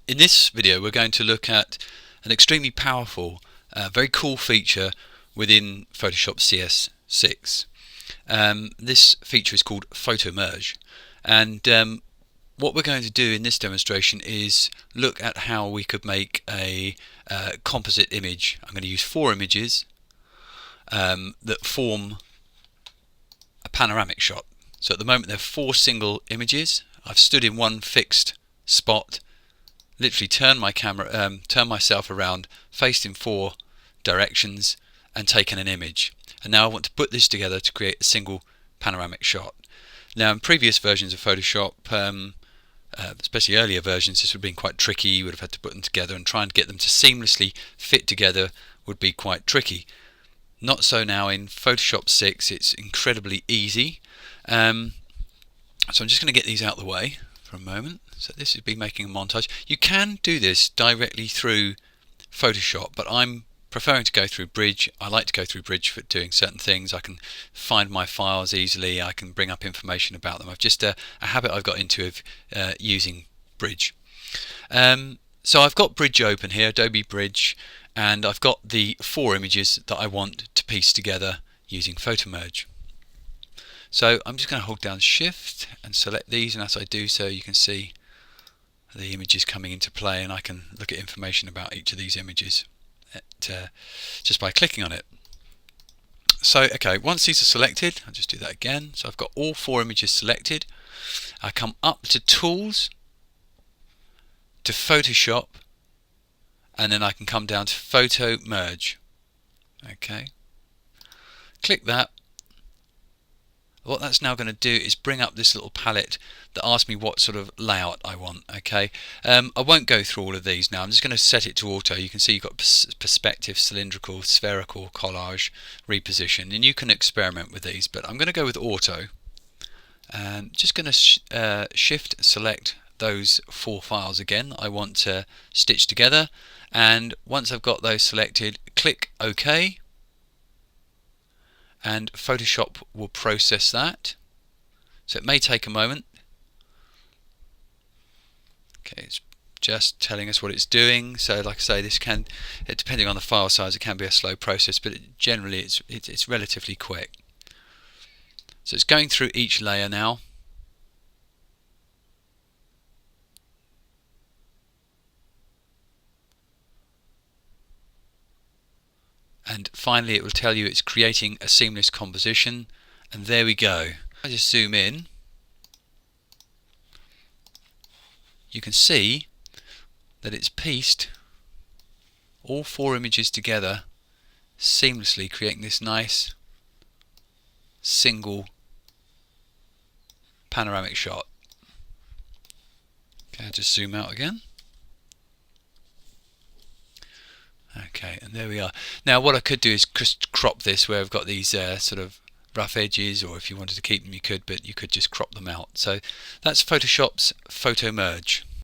In this video we're going to look at an extremely powerful, very cool feature within Photoshop CS6. This feature is called Photomerge, and what we're going to do in this demonstration is look at how we could make a composite image. I'm going to use 4 images that form a panoramic shot. So at the moment there are 4 single images. I've stood in one fixed spot, literally turn myself around, faced in 4 directions, and taken an image. And now I want to put this together to create a single panoramic shot. Now in previous versions of Photoshop, especially earlier versions, this would have been quite tricky. You would have had to put them together, and trying to get them to seamlessly fit together would be quite tricky. Not so now in Photoshop 6, it's incredibly easy. So I'm just going to get these out of the way for a moment. So this would be making a montage. You can do this directly through Photoshop, but I'm preferring to go through Bridge. I like to go through Bridge for doing certain things. I can find my files easily. I can bring up information about them. I've just a habit I've got into of using Bridge. So I've got Bridge open here, Adobe Bridge, and I've got the 4 images that I want to piece together using Photomerge. So I'm just going to hold down Shift and select these, and as I do so you can see the images coming into play, and I can look at information about each of these images just by clicking on it. So okay, once these are selected, I'll just do that again. So I've got all 4 images selected. I come up to Tools, to Photoshop, and then I can come down to Photomerge. Okay, click that. What that's now going to do is bring up this little palette that asks me what sort of layout I want. Okay, I won't go through all of these now. I'm just going to set it to auto. You can see you've got perspective, cylindrical, spherical, collage, reposition, and you can experiment with these, but I'm going to go with auto. And just going to shift select those 4 files again I want to stitch together, and once I've got those selected, click OK, and Photoshop will process that. So it may take a moment. Okay, it's just telling us what it's doing. So like I say, this can, depending on the file size, it can be a slow process, but generally it's relatively quick. So it's going through each layer now. And finally it will tell you it's creating a seamless composition, and there we go. I just zoom in, you can see that it's pieced all 4 images together seamlessly, creating this nice single panoramic shot. Okay, I'll just zoom out again. Okay, and there we are. Now what I could do is just crop this where I've got these sort of rough edges, or if you wanted to keep them you could, but you could just crop them out. So that's Photoshop's Photomerge.